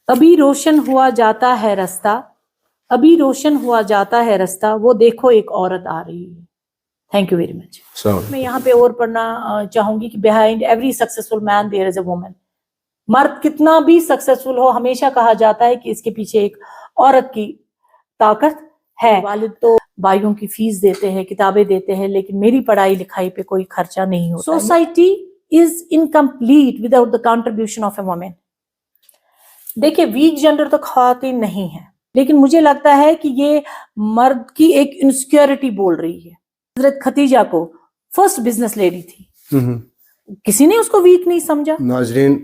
ابھی روشن ہوا جاتا ہے رستہ، ابھی روشن ہوا جاتا ہے رستہ، وہ دیکھو ایک عورت آ رہی ہے. Thank you very much. میں یہاں پہ اور پڑھنا چاہوں گی کہ behind every successful man there is a woman. مرد کتنا بھی سکسیسفل ہو، ہمیشہ کہا جاتا ہے کہ اس کے پیچھے ایک عورت کی طاقت ہے. والد تو بھائیوں کی فیس دیتے ہیں، کتابیں دیتے ہیں، لیکن میری پڑھائی لکھائی پہ کوئی خرچہ نہیں ہوتا. Society is incomplete without the contribution of a woman. دیکھیں ویک جینڈر تو خواتین نہیں ہیں، لیکن مجھے لگتا ہے کہ یہ مرد کی ایک انسیکیورٹی بول رہی ہے. حضرت ختیجہ کو فرسٹ بزنس لیڈی تھی، کسی نے اس کو ویک نہیں سمجھا. ناظرین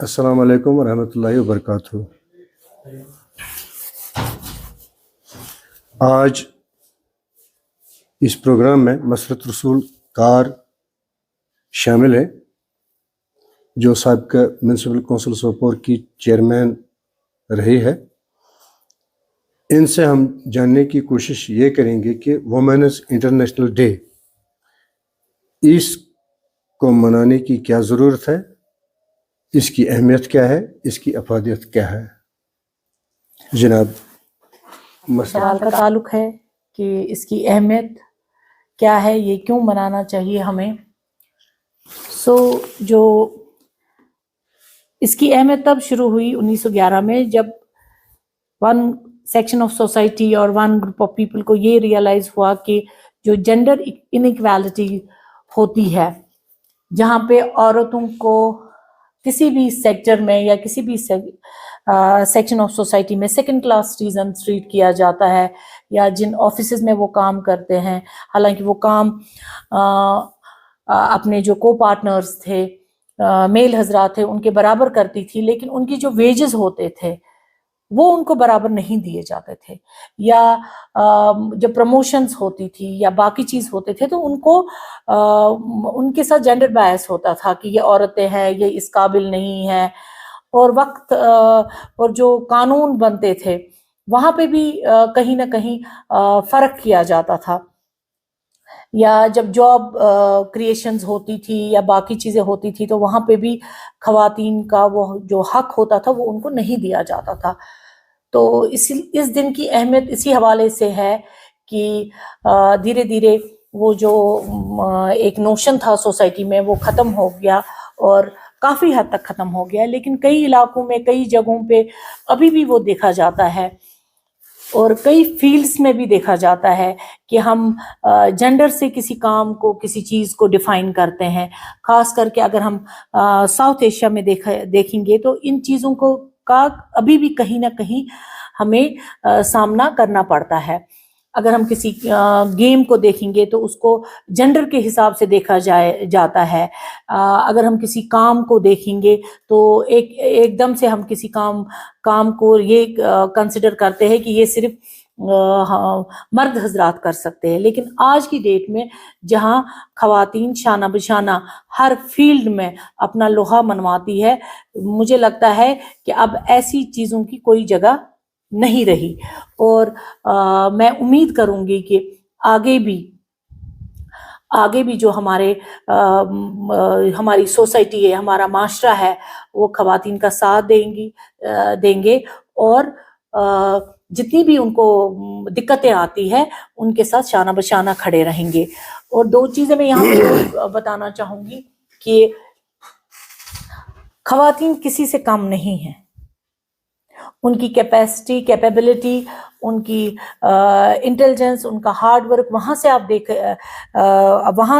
السلام علیکم ورحمۃ اللہ وبرکاتہ. آج اس پروگرام میں مسرت رسول کار شامل ہے، جو سابقہ میونسپل کونسل سوپور کی چیئرمین رہی ہے. ان سے ہم جاننے کی کوشش یہ کریں گے کہ وومینز انٹرنیشنل ڈے اس کو منانے کی کیا ضرورت ہے، اس کی اہمیت کیا ہے، اس کی افادیت کیا ہے. جناب سوال کا تعلق ہے کہ اس کی اہمیت کیا ہے، یہ کیوں منانا چاہیے ہمیں. جو اس کی اہمیت تب شروع ہوئی 1911 میں، جب ون سیکشن آف سوسائٹی اور ون گروپ آف پیپل کو یہ ریئلائز ہوا کہ جو جینڈر انیکویلٹی ہوتی ہے، جہاں پہ عورتوں کو کسی بھی سیکٹر میں یا کسی بھی سیکشن آف سوسائٹی میں سیکنڈ کلاس سٹیزن ٹریٹ کیا جاتا ہے، یا جن آفیسز میں وہ کام کرتے ہیں، حالانکہ وہ کام اپنے جو کو پارٹنرز تھے، میل حضرات تھے، ان کے برابر کرتی تھی، لیکن ان کی جو ویجز ہوتے تھے وہ ان کو برابر نہیں دیے جاتے تھے. یا جب پروموشنز ہوتی تھی یا باقی چیز ہوتے تھے تو ان کو ان کے ساتھ جینڈر بائس ہوتا تھا کہ یہ عورتیں ہیں، یہ اس قابل نہیں ہیں. اور وقت اور جو قانون بنتے تھے وہاں پہ بھی کہیں نہ کہیں فرق کیا جاتا تھا. یا جب جاب کریشنز ہوتی تھی یا باقی چیزیں ہوتی تھی تو وہاں پہ بھی خواتین کا وہ جو حق ہوتا تھا وہ ان کو نہیں دیا جاتا تھا. تو اس دن کی اہمیت اسی حوالے سے ہے کہ دھیرے دھیرے وہ جو ایک نوشن تھا سوسائٹی میں وہ ختم ہو گیا، اور کافی حد تک ختم ہو گیا، لیکن کئی علاقوں میں کئی جگہوں پہ ابھی بھی وہ دیکھا جاتا ہے، اور کئی فیلڈز میں بھی دیکھا جاتا ہے کہ ہم جینڈر سے کسی کام کو کسی چیز کو ڈیفائن کرتے ہیں. خاص کر کے اگر ہم ساؤتھ ایشیا میں دیکھیں گے تو ان چیزوں کو کا ابھی بھی کہیں نہ کہیں ہمیں سامنا کرنا پڑتا ہے. اگر ہم کسی گیم کو دیکھیں گے تو اس کو جینڈر کے حساب سے دیکھا جاتا ہے. اگر ہم کسی کام کو دیکھیں گے تو ایک دم سے ہم کسی کام کو یہ کنسیڈر کرتے ہیں کہ یہ صرف مرد حضرات کر سکتے ہیں. لیکن آج کی ڈیٹ میں جہاں خواتین شانہ بشانہ ہر فیلڈ میں اپنا لوہا منواتی ہے، مجھے لگتا ہے کہ اب ایسی چیزوں کی کوئی جگہ نہیں رہی. اور میں امید کروں گی کہ آگے بھی جو ہماری سوسائٹی ہے، ہمارا معاشرہ ہے، وہ خواتین کا ساتھ دیں گے، اور جتنی بھی ان کو دقتیں آتی ہے ان کے ساتھ شانہ بشانہ کھڑے رہیں گے. اور دو چیزیں میں یہاں پہ بتانا چاہوں گی کہ خواتین کسی سے کم نہیں ہیں. ان کی کیپیبلٹی، ان کی انٹیلیجنس، ان کا ہارڈ ورک، وہاں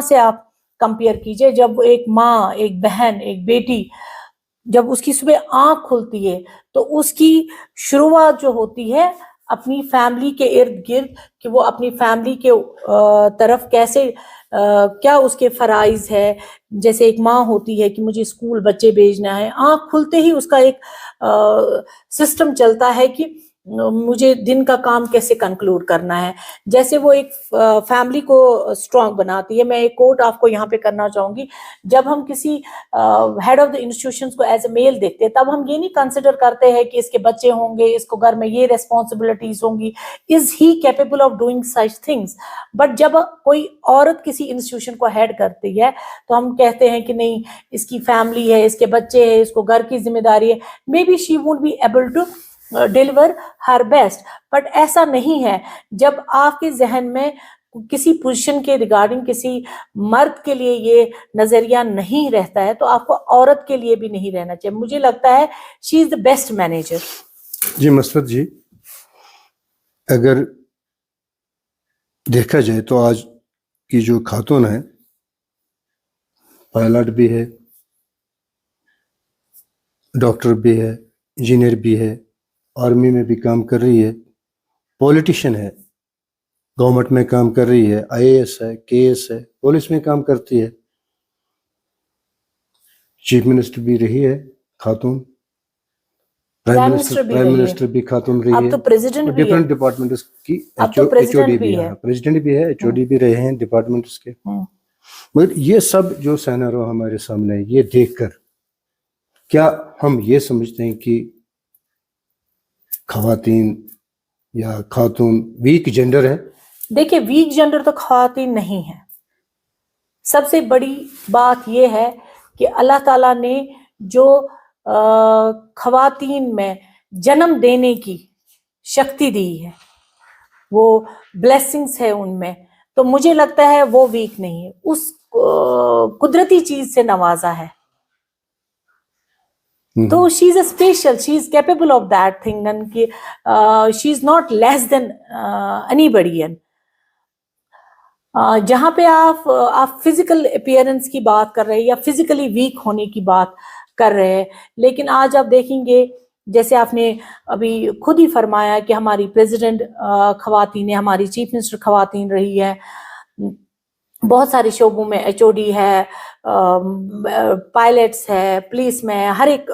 سے آپ کمپیئر کیجئے. جب ایک ماں، ایک بہن، ایک بیٹی، جب اس کی صبح آنکھ کھلتی ہے تو اس کی شروعات جو ہوتی ہے اپنی فیملی کے ارد گرد، کہ وہ اپنی فیملی کے طرف کیسے کیا اس کے فرائض ہے. جیسے ایک ماں ہوتی ہے کہ مجھے اسکول بچے بھیجنا ہے، آنکھ کھلتے ہی اس کا ایک سسٹم چلتا ہے کہ مجھے دن کا کام کیسے کنکلوڈ کرنا ہے، جیسے وہ ایک فیملی کو اسٹرانگ بناتی ہے. میں ایک کوٹ آپ کو یہاں پہ کرنا چاہوں گی. جب ہم کسی ہیڈ آف دا انسٹیٹیوشنس کو ایز اے میل دیکھتے ہیں، تب ہم یہ نہیں کنسیڈر کرتے ہیں کہ اس کے بچے ہوں گے، اس کو گھر میں یہ ریسپانسبلٹیز ہوں گی، is he capable of doing such things. But جب کوئی عورت کسی انسٹیٹیوشن کو ہیڈ کرتی ہے تو ہم کہتے ہیں کہ نہیں، اس کی فیملی ہے، اس کے بچے ہیں، اس کو گھر کی ذمہ داری ہے، may be she won't be able to deliver her best. But ایسا نہیں ہے. جب آپ کے ذہن میں کسی پوزیشن کے ریگارڈنگ کسی مرد کے لیے یہ نظریہ نہیں رہتا ہے تو آپ کو عورت کے لیے بھی نہیں رہنا چاہیے. مجھے لگتا ہے شی از دا بیسٹ مینیجر. جی مسرت جی، اگر دیکھا جائے تو آج کی جو خاتون ہے، پائلٹ بھی ہے، ڈاکٹر بھی ہے، انجینئر بھی ہے، آرمی میں بھی کام کر رہی ہے، پولیٹیشین ہے، گورنمنٹ میں کام کر رہی ہے، آئی اے ایس ہے، کے ایس ہے، پولیس میں کام کرتی ہے، چیف منسٹر بھی رہی ہے خاتون، پرائم منسٹر بھی خاتون رہی اب ہے، تو پریزیڈنٹ بھی ہے. ڈفرینٹ ڈپارٹمنٹس کی اب تو ایچ او ڈی پریزیڈنٹ بھی ہے، پریزیڈنٹ بھی ہے، ایچ او ڈی بھی رہے ہیں ڈپارٹمنٹس کے. مگر یہ سب جو سینارو ہمارے سامنے ہے، یہ دیکھ کر کیا ہم یہ سمجھتے ہیں کہ خواتین یا خاتون ویک جینڈر ہے؟ دیکھیں، ویک جینڈر تو خواتین نہیں ہے. سب سے بڑی بات یہ ہے کہ اللہ تعالیٰ نے جو خواتین میں جنم دینے کی شکتی دی ہے، وہ بلیسنگز ہے ان میں، تو مجھے لگتا ہے وہ ویک نہیں ہے. اس قدرتی چیز سے نوازا ہے. تو she is a special, she is capable of that thing, and she is not less than anybody. جہاں پہ آپ فزیکل اپیئرنس کی بات کر رہے ہیں یا فزیکلی ویک ہونے کی بات کر رہے ہیں، لیکن آج آپ دیکھیں گے جیسے آپ نے ابھی خود ہی فرمایا کہ ہماری پریزیڈنٹ خواتین ہے، ہماری چیف منسٹر خواتین رہی ہے، بہت سارے شعبوں میں ایچ او ڈی ہے، پائلٹس ہے، پولیس میں، ہر ایک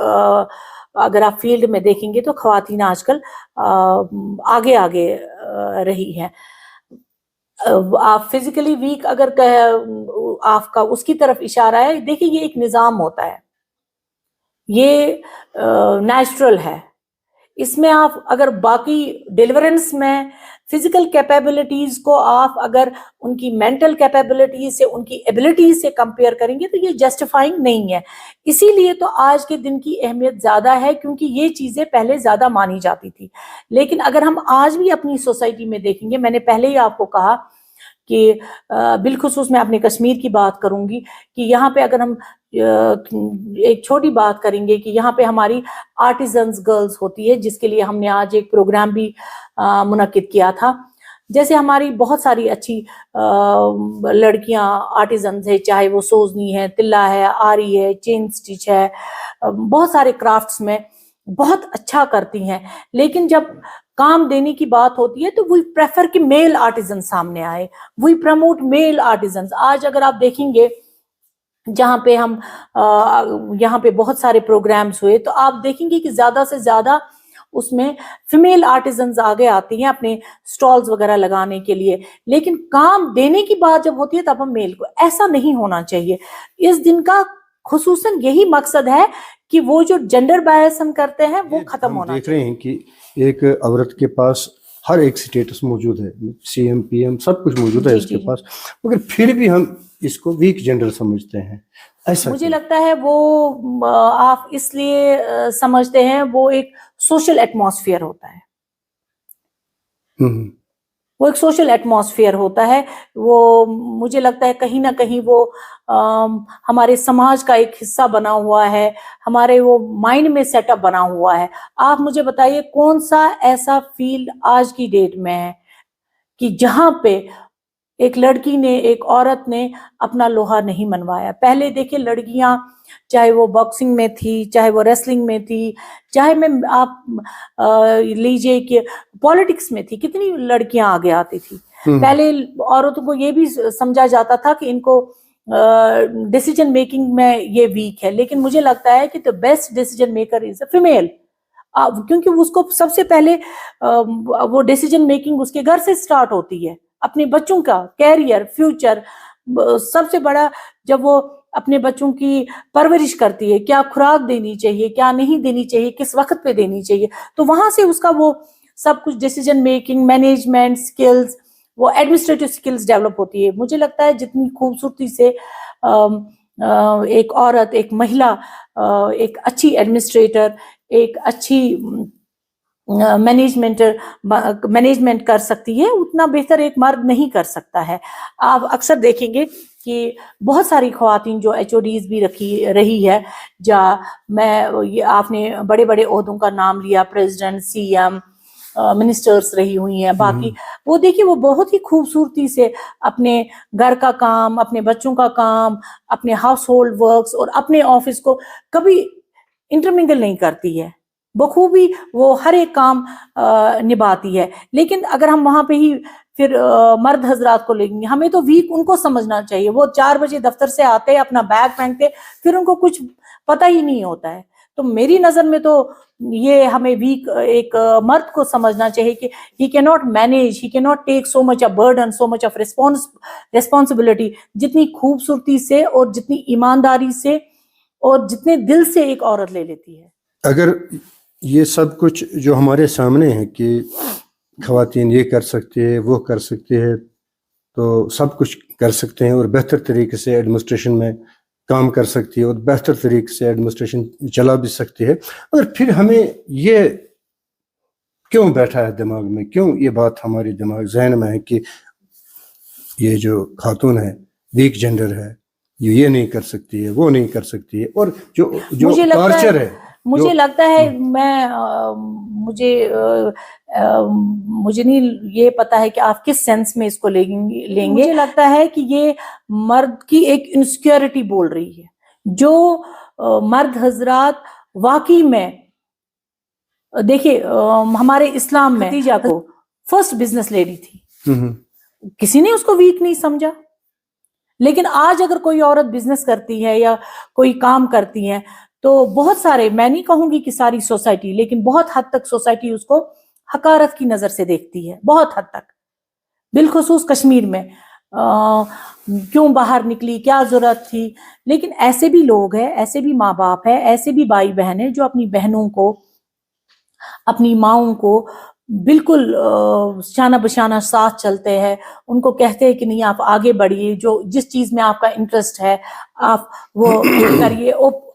اگر آپ فیلڈ میں دیکھیں گے تو خواتین آج کل آگے آگے رہی ہے. آپ فزیکلی ویک اگر آپ کا اس کی طرف اشارہ ہے، دیکھیں یہ ایک نظام ہوتا ہے، یہ نیچرل ہے. اس میں آپ اگر باقی ڈیلیورنس میں فزیکل کیپیبلٹیز کو آپ اگر ان کی مینٹل کیپیبلٹیز سے، ان کی ایبلٹیز سے کمپیئر کریں گے تو یہ جسٹیفائنگ نہیں ہے. اسی لیے تو آج کے دن کی اہمیت زیادہ ہے، کیونکہ یہ چیزیں پہلے زیادہ مانی جاتی تھی. لیکن اگر ہم آج بھی اپنی سوسائٹی میں دیکھیں گے، میں نے پہلے ہی آپ کو کہا کہ بالخصوص میں اپنے کشمیر کی بات کروں گی کہ یہاں پہ اگر ہم ایک چھوٹی بات کریں گے کہ یہاں پہ ہماری آرٹیزنز گرلز ہوتی ہے، جس کے لیے ہم نے آج ایک پروگرام بھی منعقد کیا تھا. جیسے ہماری بہت ساری اچھی لڑکیاں آرٹیزنز ہے، چاہے وہ سوزنی ہے، تلہ ہے، آری ہے، چین سٹچ ہے، بہت سارے کرافٹس میں بہت اچھا کرتی ہیں. لیکن جب کام دینے کی بات ہوتی ہے تو وی پریفر کہ میل آرٹیزن سامنے آئے، وی پروموٹ میل آرٹیزنز. آج اگر آپ دیکھیں گے جہاں پہ ہم یہاں پہ بہت سارے پروگرامز ہوئے تو آپ دیکھیں گے کہ زیادہ سے زیادہ اس میں فیمیل آرٹیزنز آگے آتی ہیں اپنے سٹالز وغیرہ لگانے کے لیے. لیکن کام دینے کی بات جب ہوتی ہے تب ہم میل کو، ایسا نہیں ہونا چاہیے. اس دن کا خصوصاً یہی مقصد ہے کہ وہ جو جنڈر بائس ہم کرتے ہیں وہ ختم ہونا دیکھ رہے ہیں کہ ایک عورت کے پاس ہر ایک سٹیٹس موجود ہے، سی ایم پی ایم سب کچھ موجود ہے اس کے پاس، مگر پھر بھی ہم اس کو ویک جنڈر سمجھتے ہیں. ایسا مجھے لگتا ہے وہ آپ اس لیے سمجھتے ہیں، وہ ایک سوشل ایٹماسفیئر ہوتا ہے. وہ ایک سوشل ایٹماسفیئر ہوتا ہے. وہ مجھے لگتا ہے کہیں نہ کہیں وہ ہمارے سماج کا ایک حصہ بنا ہوا ہے، ہمارے وہ مائنڈ میں سیٹ اپ بنا ہوا ہے. آپ مجھے بتائیے کون سا ایسا فیلڈ آج کی ڈیٹ میں ہے کہ جہاں پہ ایک لڑکی نے، ایک عورت نے اپنا لوہا نہیں منوایا. پہلے دیکھیں لڑکیاں چاہے وہ باکسنگ میں تھی، چاہے وہ ریسلنگ میں تھی، چاہے میں آپ لیجئے کہ پالیٹکس میں تھی، کتنی لڑکیاں آگے آتی تھی. پہلے عورتوں کو یہ بھی سمجھا جاتا تھا کہ ان کو ڈیسیجن میکنگ میں یہ ویک ہے، لیکن مجھے لگتا ہے کہ the best decision maker is a female. کیونکہ اس کو سب سے پہلے وہ ڈیسیجن میکنگ اس کے گھر سے سٹارٹ ہوتی ہے، اپنے بچوں کا کیریئر، فیوچر، سب سے بڑا جب وہ اپنے بچوں کی پرورش کرتی ہے، کیا خوراک دینی چاہیے، کیا نہیں دینی چاہیے، کس وقت پہ دینی چاہیے، تو وہاں سے اس کا وہ سب کچھ ڈیسیجن میکنگ، مینجمنٹ سکلز، وہ ایڈمنسٹریٹو سکلز ڈیولپ ہوتی ہے. مجھے لگتا ہے جتنی خوبصورتی سے ایک عورت، ایک مہیلا ایک اچھی ایڈمنسٹریٹر، ایک اچھی مینجمنٹ کر سکتی ہے، اتنا بہتر ایک مرد نہیں کر سکتا ہے. آپ اکثر دیکھیں گے کہ بہت ساری خواتین جو ایچ او ڈیز بھی رہی ہے، آپ نے بڑے بڑے عہدوں کا نام لیا، پریزیڈنٹ، سی ایم، منسٹرز رہی ہوئی ہیں، باقی وہ دیکھیے وہ بہت ہی خوبصورتی سے اپنے گھر کا کام، اپنے بچوں کا کام، اپنے ہاؤس ہولڈ ورکس اور اپنے آفس کو کبھی انٹرمنگل نہیں کرتی ہے، بخوبی وہ ہر ایک کام نبھاتی ہے. لیکن اگر ہم وہاں پہ ہی پھر مرد حضرات کو لیں گے، ہمیں تو ویک ان کو سمجھنا چاہیے. وہ 4 بجے دفتر سے آتے، اپنا بیگ پھینکتے، پھر ان کو کچھ پتہ ہی نہیں ہوتا ہے. تو میری نظر میں تو یہ ہمیں ویک ایک مرد کو سمجھنا چاہیے کہ he cannot manage, he cannot take so much a burden, so much of responsibility. جتنی خوبصورتی سے اور جتنی ایمانداری سے اور جتنے دل سے ایک عورت لے لیتی ہے. اگر یہ سب کچھ جو ہمارے سامنے ہے کہ خواتین یہ کر سکتے ہیں، وہ کر سکتے ہیں، تو سب کچھ کر سکتے ہیں اور بہتر طریقے سے ایڈمنسٹریشن میں کام کر سکتی ہے اور بہتر طریقے سے ایڈمنسٹریشن چلا بھی سکتی ہے، اور پھر ہمیں یہ کیوں بیٹھا ہے دماغ میں، کیوں یہ بات ہماری ذہن میں ہے کہ یہ جو خاتون ہے ویک جینڈر ہے، یہ نہیں کر سکتی ہے، وہ نہیں کر سکتی ہے، اور جو ٹارچر ہے. مجھے لگتا ہے مجھے نہیں یہ پتا ہے کہ آپ کس سینس میں اس کو لیں گے. مجھے لگتا ہے کہ یہ مرد کی ایک انسیکیورٹی بول رہی ہے، جو مرد حضرات واقعی میں دیکھیں ہمارے اسلام میں خدیجہ کو فرسٹ بزنس لیڈی تھی، کسی نے اس کو ویک نہیں سمجھا. لیکن آج اگر کوئی عورت بزنس کرتی ہے یا کوئی کام کرتی ہے تو بہت سارے، میں نہیں کہوں گی کہ ساری سوسائٹی، لیکن بہت حد تک سوسائٹی اس کو حقارت کی نظر سے دیکھتی ہے، بہت حد تک، بالخصوص کشمیر میں. کیوں باہر نکلی، کیا ضرورت تھی. لیکن ایسے بھی لوگ ہیں، ایسے بھی ماں باپ ہیں، ایسے بھی بھائی بہن ہیں جو اپنی بہنوں کو، اپنی ماؤں کو بالکل شانہ بشانہ ساتھ چلتے ہیں، ان کو کہتے ہیں کہ نہیں آپ آگے بڑھیے، جو جس چیز میں آپ کا انٹرسٹ ہے آپ وہ کریے.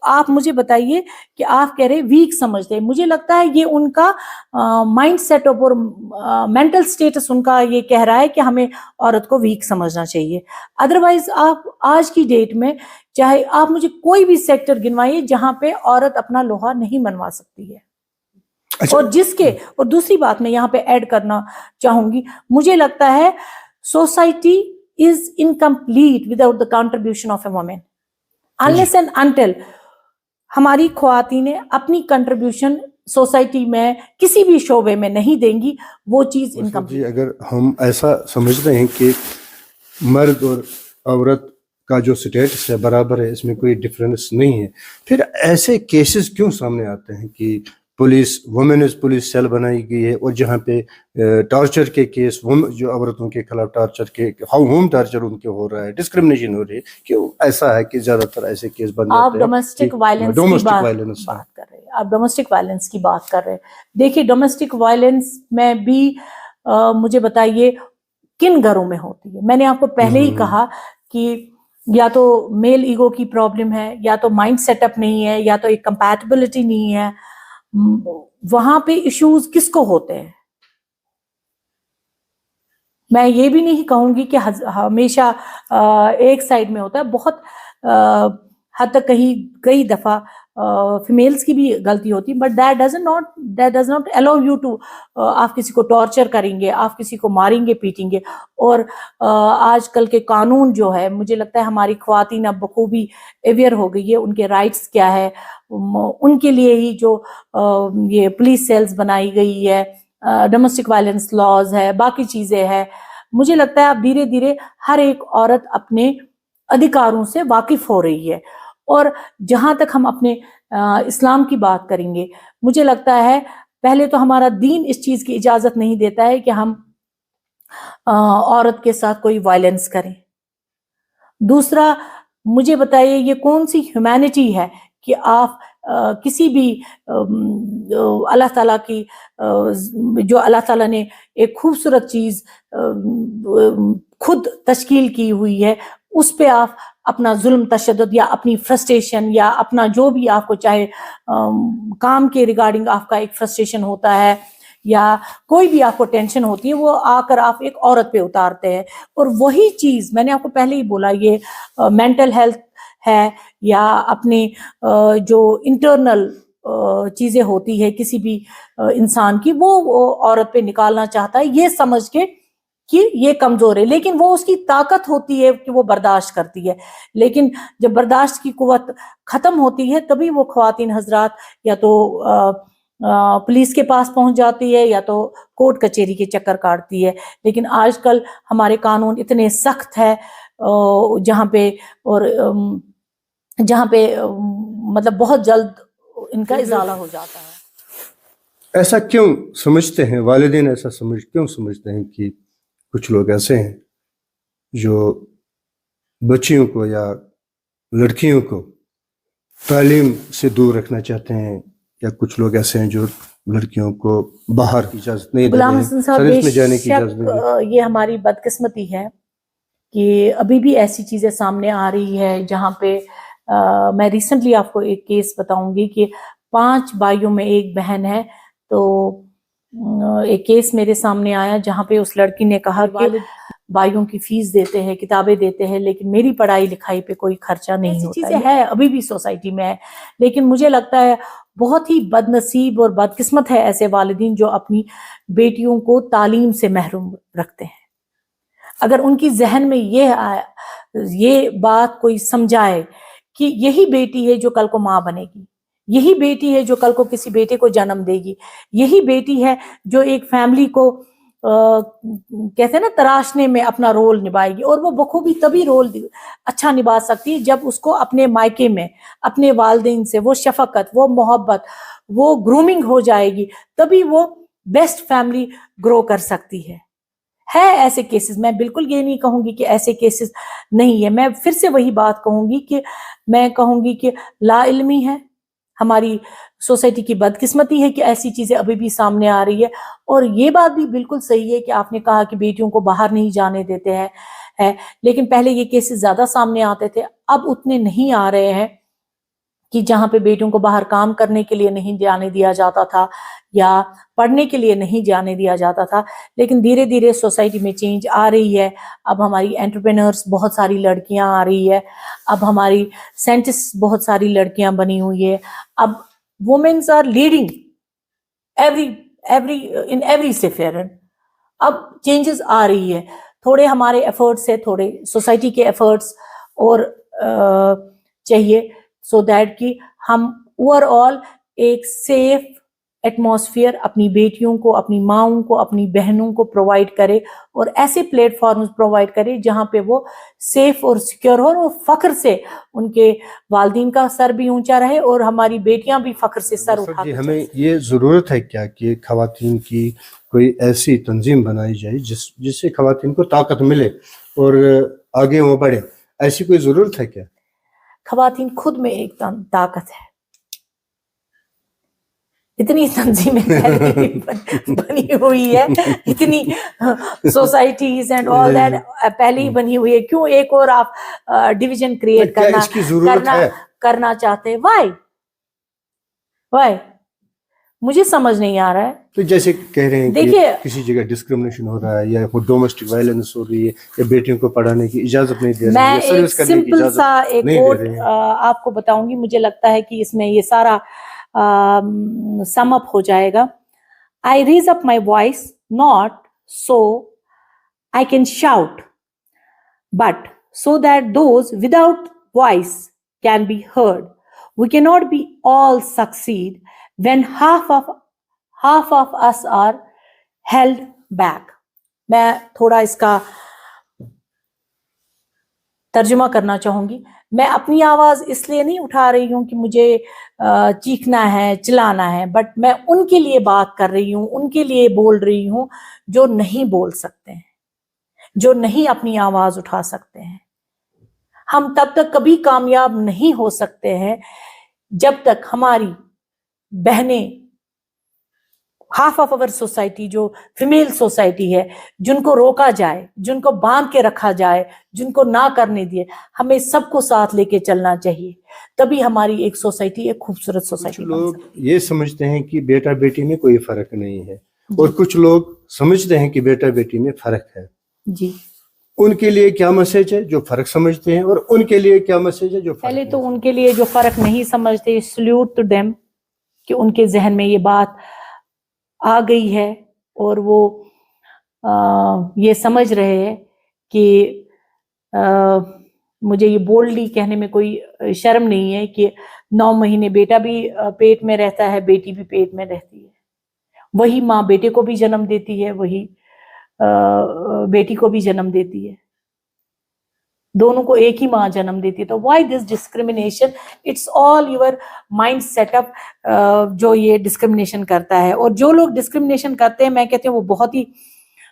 آپ مجھے بتائیے کہ آپ کہہ رہے ویک سمجھتے ہیں، مجھے لگتا ہے یہ ان کا مائنڈ سیٹ اپ اور مینٹل سٹیٹس ان کا یہ کہہ رہا ہے کہ ہمیں عورت کو ویک سمجھنا چاہیے. ادروائز آپ آج کی ڈیٹ میں چاہے آپ مجھے کوئی بھی سیکٹر گنوائیے جہاں پہ عورت اپنا لوہا نہیں منوا سکتی ہے. اور دوسری بات میں یہاں پہ ایڈ کرنا چاہوں گی، مجھے لگتا ہے society is incomplete without the contribution of a woman. Unless and until ہماری خواتینیں اپنی کنٹریبیوشن سوسائٹی میں کسی بھی شعبے میں نہیں دیں گی، وہ چیز انکمپلیٹ. اگر ہم ایسا سمجھتے ہیں کہ مرد اور عورت کا جو سٹیٹس ہے برابر ہے، اس میں کوئی ڈفرینس نہیں ہے، پھر ایسے کیسز کیوں سامنے آتے ہیں کہ وومنز پولیس سیل بنائی گئی ہے، اور جہاں پہ ٹارچر کے کیس، جو عورتوں کے خلاف ٹارچر کے ہوم ٹارچر ان کے ہو رہا ہے، ڈسکرمنیشن ہو رہی ہے، کیوں ایسا ہے کہ زیادہ تر ایسے کیس بن جاتے ہیں؟ آپ ڈومیسٹک وائلنس کی بات کر رہے ہیں، آپ ڈومیسٹک وائلنس کی بات کر رہے ہیں. دیکھیے ڈومیسٹک وائلنس میں بھی مجھے بتائیے کن گھروں میں ہوتی ہے. میں نے آپ کو پہلے ہی کہا کہ یا تو میل ایگو کی پرابلم ہے، یا تو مائنڈ سیٹ اپ نہیں ہے، یا تو ایک کمپیٹیبلٹی نہیں ہے. وہاں پہ ایشوز کس کو ہوتے ہیں؟ میں یہ بھی نہیں کہوں گی کہ ہمیشہ ایک سائڈ میں ہوتا ہے، بہت حد تک کئی دفعہ فیمیلز کی بھی غلطی ہوتی ہے، but that does not allow you to, آپ کسی کو ٹارچر کریں گے، آپ کسی کو ماریں گے، پیٹیں گے. اور آج کل کے قانون جو ہے، مجھے لگتا ہے ہماری خواتین اب بخوبی اویئر ہو گئی ہے، ان کے رائٹس کیا ہے. ان کے لیے ہی جو یہ پولیس سیلز بنائی گئی ہے، ڈومیسٹک وائلنس لاز ہے، باقی چیزیں ہیں. مجھے لگتا ہے اب دھیرے دھیرے ہر ایک عورت اپنے ادھیکاروں سے واقف ہو رہی ہے. اور جہاں تک ہم اپنے اسلام کی بات کریں گے، مجھے لگتا ہے پہلے تو ہمارا دین اس چیز کی اجازت نہیں دیتا ہے کہ ہم عورت کے ساتھ کوئی وائلنس کریں. دوسرا مجھے بتائیے یہ کون سی ہیومینٹی ہے کہ آپ کسی بھی اللہ تعالیٰ کی جو اللہ تعالیٰ نے ایک خوبصورت چیز خود تشکیل کی ہوئی ہے اس پہ آپ اپنا ظلم تشدد یا اپنی فرسٹریشن یا اپنا جو بھی آپ کو چاہے کام کے ریگارڈنگ آپ کا ایک فرسٹریشن ہوتا ہے یا کوئی بھی آپ کو ٹینشن ہوتی ہے وہ آ کر آپ ایک عورت پہ اتارتے ہیں. اور وہی چیز میں نے آپ کو پہلے ہی بولا یہ مینٹل ہیلتھ ہے یا اپنے جو انٹرنل چیزیں ہوتی ہے کسی بھی انسان کی وہ عورت پہ نکالنا چاہتا ہے یہ سمجھ کے کہ یہ کمزور ہے. لیکن وہ اس کی طاقت ہوتی ہے کہ وہ برداشت کرتی ہے. لیکن جب برداشت کی قوت ختم ہوتی ہے تبھی وہ خواتین حضرات یا تو پولیس کے پاس پہنچ جاتی ہے یا تو کورٹ کچہری کے چکر کاٹتی ہے. لیکن آج کل ہمارے قانون اتنے سخت ہے جہاں پہ مطلب بہت جلد ان کا ازالہ ہو جاتا ہے. ایسا کیوں سمجھتے ہیں والدین، ایسا کیوں سمجھتے ہیں کہ کچھ لوگ ایسے ہیں جو بچیوں کو یا لڑکیوں کو تعلیم سے دور رکھنا چاہتے ہیں، یا کچھ لوگ ایسے ہیں جو لڑکیوں کو باہر اجازت نہیں دے غلام رہے حسن ہیں، صاحب سروس میں جانے کی اجازت نہیں دے رہے. یہ ہماری بدقسمتی ہے کہ ابھی بھی ایسی چیزیں سامنے آ رہی ہے جہاں پہ میں ریسنٹلی آپ کو ایک کیس بتاؤں گی کہ 5 بھائیوں میں ایک بہن ہے. تو ایک کیس میرے سامنے آیا جہاں پہ اس لڑکی نے کہا کہ بھائیوں کی فیس دیتے ہیں، کتابیں دیتے ہیں، لیکن میری پڑھائی لکھائی پہ کوئی خرچہ نہیں ہوتا. چیزیں ہے ابھی بھی سوسائٹی میں ہے. لیکن مجھے لگتا ہے بہت ہی بد نصیب اور بدقسمت ہے ایسے والدین جو اپنی بیٹیوں کو تعلیم سے محروم رکھتے ہیں. اگر ان کی ذہن میں یہ بات کوئی سمجھائے کہ یہی بیٹی ہے جو کل کو ماں بنے گی، یہی بیٹی ہے جو کل کو کسی بیٹے کو جنم دے گی، یہی بیٹی ہے جو ایک فیملی کو کہتے ہیں نا تراشنے میں اپنا رول نبھائے گی، اور وہ بخوبی تبھی رول اچھا نبھا سکتی ہے جب اس کو اپنے مائکے میں اپنے والدین سے وہ شفقت، وہ محبت، وہ گرومنگ ہو جائے گی، تبھی وہ بیسٹ فیملی گرو کر سکتی ہے. ایسے کیسز، میں بالکل یہ نہیں کہوں گی کہ ایسے کیسز نہیں ہے. میں پھر سے وہی بات کہوں گی کہ میں کہوں گی کہ لا علمی ہے، ہماری سوسائٹی کی بدقسمتی ہے کہ ایسی چیزیں ابھی بھی سامنے آ رہی ہے. اور یہ بات بھی بالکل صحیح ہے کہ آپ نے کہا کہ بیٹیوں کو باہر نہیں جانے دیتے ہیں، لیکن پہلے یہ کیسز زیادہ سامنے آتے تھے، اب اتنے نہیں آ رہے ہیں کہ جہاں پہ بیٹیوں کو باہر کام کرنے کے لیے نہیں جانے دیا جاتا تھا یا پڑھنے کے لیے نہیں جانے دیا جاتا تھا. لیکن دھیرے دھیرے سوسائٹی میں چینج آ رہی ہے. اب ہماری انٹرپرینرز بہت ساری لڑکیاں آ رہی ہے، اب ہماری سائنٹسٹ بہت ساری لڑکیاں بنی ہوئی ہے. اب womens are leading in every sphere. اب چینجز آ رہی ہے. تھوڑے ہمارے ایفرٹس ہے، تھوڑے سوسائٹی کے ایفرٹس اور چاہیے سو دیٹ کہ ہم اوور آل ایک سیف ایٹماسفیئر اپنی بیٹیوں کو، اپنی ماؤں کو، اپنی بہنوں کو پرووائڈ کرے، اور ایسے پلیٹ فارمز پرووائڈ کرے جہاں پہ وہ سیف اور سیکیور ہو، اور فخر سے ان کے والدین کا سر بھی اونچا رہے اور ہماری بیٹیاں بھی فخر سے سر اٹھا کر. ہمیں یہ ضرورت ہے کیا کہ خواتین کی کوئی ایسی تنظیم بنائی جائے جس سے خواتین کو طاقت ملے اور آگے وہ بڑھے؟ ایسی کوئی ضرورت ہے کیا؟ خواتین خود میں ایک طاقت ہے. اتنی تنظیمیں بنی ہوئی ہے، اتنی سوسائٹیز اینڈ آل دیٹ پہلے ہی بنی ہوئی ہے. کیوں ایک اور آپ ڈویژن کریٹ کرنا چاہتے ہیں؟ وائی مجھے سمجھ نہیں آ رہا ہے. تو جیسے کہہ رہے ہیں کہ کسی جگہ ڈسکرمنیشن ہو رہا ہے یا ڈومیسٹک وائلنس ہو رہی ہے یا بیٹیوں کو پڑھانے کی اجازت نہیں دے رہے ہیں، میں ایک سمپل سا ایک کوٹ آپ کو بتاؤں گی، مجھے لگتا ہے کہ اس میں یہ سارا sum up ہو جائے گا. I raise up my voice not so I can shout, but so that those without voice can be heard. We cannot be all succeed when half of us are held back. میں تھوڑا اس کا ترجمہ کرنا چاہوں گی. میں اپنی آواز اس لیے نہیں اٹھا رہی ہوں کہ مجھے چیخنا ہے, چلانا ہے, بٹ میں ان کے لیے بات کر رہی ہوں, ان کے لیے بول رہی ہوں جو نہیں بول سکتے ہیں, جو نہیں اپنی آواز اٹھا سکتے ہیں. ہم تب تک کبھی کامیاب نہیں ہو سکتے ہیں جب تک ہماری بہنیں, ہاف آف اوور سوسائٹی جو فیمیل سوسائٹی ہے, جن کو روکا جائے, جن کو باندھ کے رکھا جائے, جن کو نہ کرنے دیے, ہمیں سب کو ساتھ لے کے چلنا چاہیے. تبھی ہماری ایک سوسائٹی ایک خوبصورت کچھ سوسائٹی بن لوگ سکتی ہے. یہ سمجھتے ہیں کہ بیٹا بیٹی میں کوئی فرق نہیں ہے, اور کچھ لوگ سمجھتے ہیں کہ بیٹا بیٹی میں فرق ہے. جی, ان کے لیے کیا میسج ہے جو فرق سمجھتے ہیں, اور ان کے لیے کیا میسج ہے جو فرق پہلے نہیں تو ان کے لیے جو فرق نہیں سمجھتے, سلیوٹ ٹو ڈیم, کہ ان کے ذہن میں یہ بات آ گئی ہے اور وہ یہ سمجھ رہے ہیں کہ مجھے یہ بولڈلی کہنے میں کوئی شرم نہیں ہے کہ 9 مہینے بیٹا بھی پیٹ میں رہتا ہے, بیٹی بھی پیٹ میں رہتی ہے. وہی ماں بیٹے کو بھی جنم دیتی ہے, وہی بیٹی کو بھی جنم دیتی ہے, دونوں کو ایک ہی ماں جنم دیتی ہے. تو why this discrimination? It's all your mind set up جو یہ ڈسکریمنیشن کرتا ہے. اور جو لوگ ڈسکریمنیشن کرتے ہیں, میں کہتی ہوں وہ بہت ہی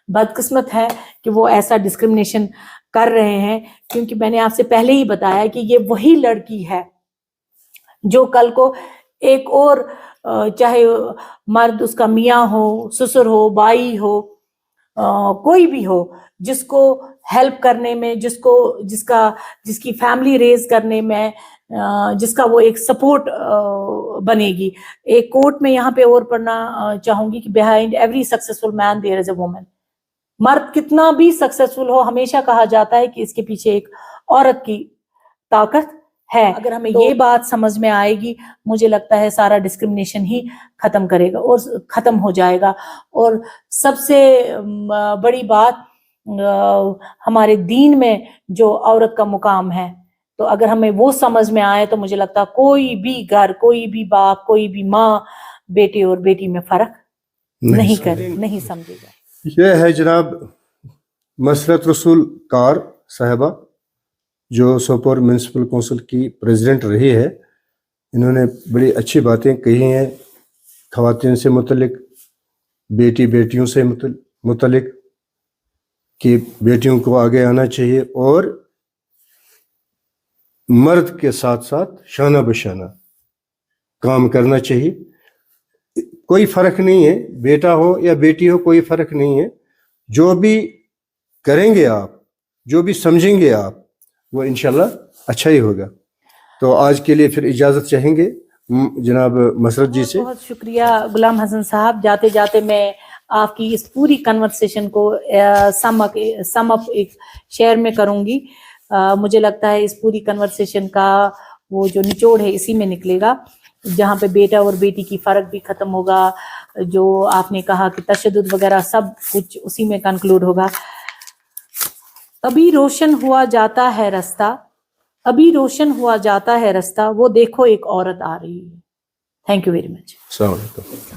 بدقسمت ہے کہ وہ ایسا ڈسکریمنیشن کر رہے ہیں, کیونکہ میں نے آپ سے پہلے ہی بتایا کہ یہ وہی لڑکی ہے جو کل کو ایک اور, چاہے مرد اس کا میاں ہو, سسر ہو, بائی ہو, کوئی بھی ہو, جس کو ہیلپ کرنے میں, جس کی فیملی ریز کرنے میں, جس کا وہ ایک سپورٹ بنے گی. ایک کوٹ میں یہاں پہ اور پڑھنا چاہوں گی کہ behind every successful man there is a woman. مرد کتنا بھی سکسیسفل ہو, ہمیشہ کہا جاتا ہے کہ اس کے پیچھے ایک عورت کی طاقت ہے. اگر ہمیں یہ بات سمجھ میں آئے گی, مجھے لگتا ہے سارا ڈسکریمنیشن ہی ختم کرے گا اور ختم ہو جائے گا. اور سب سے بڑی بات, ہمارے دین میں جو عورت کا مقام ہے, تو اگر ہمیں وہ سمجھ میں آئے تو مجھے لگتا ہے کوئی بھی گھر, کوئی بھی باپ, کوئی بھی ماں بیٹے اور بیٹی میں فرق نہیں سمجھے گا. یہ ہے جناب مسرت رسول کار صاحبہ, جو سوپور میونسپل کونسل کی پریزیڈنٹ رہی ہے. انہوں نے بڑی اچھی باتیں کہی ہیں خواتین سے متعلق, بیٹی بیٹیوں سے متعلق, کہ بیٹیوں کو آگے آنا چاہیے اور مرد کے ساتھ ساتھ شانہ بشانہ کام کرنا چاہیے. کوئی فرق نہیں ہے, بیٹا ہو یا بیٹی ہو, کوئی فرق نہیں ہے. جو بھی کریں گے آپ, جو بھی سمجھیں گے آپ, وہ انشاءاللہ اچھا ہی ہوگا. تو آج کے لیے پھر اجازت چاہیں گے جناب مسرت جی سے. بہت شکریہ غلام حسن صاحب. جاتے جاتے میں آپ کی اس پوری کنورسیشن کو سم اپ ایک شیئر میں کروں گی. مجھے لگتا ہے اس پوری کنورسیشن کا وہ جو نچوڑ ہے اسی میں نکلے گا, جہاں پہ بیٹا اور بیٹی کی فرق بھی ختم ہوگا. جو آپ نے کہا کہ تشدد وغیرہ سب کچھ اسی میں کنکلوڈ ہوگا. ابھی روشن ہوا جاتا ہے رستہ, ابھی روشن ہوا جاتا ہے رستہ, وہ دیکھو ایک عورت آ رہی ہے. تھینک یو ویری مچ. السلام علیکم.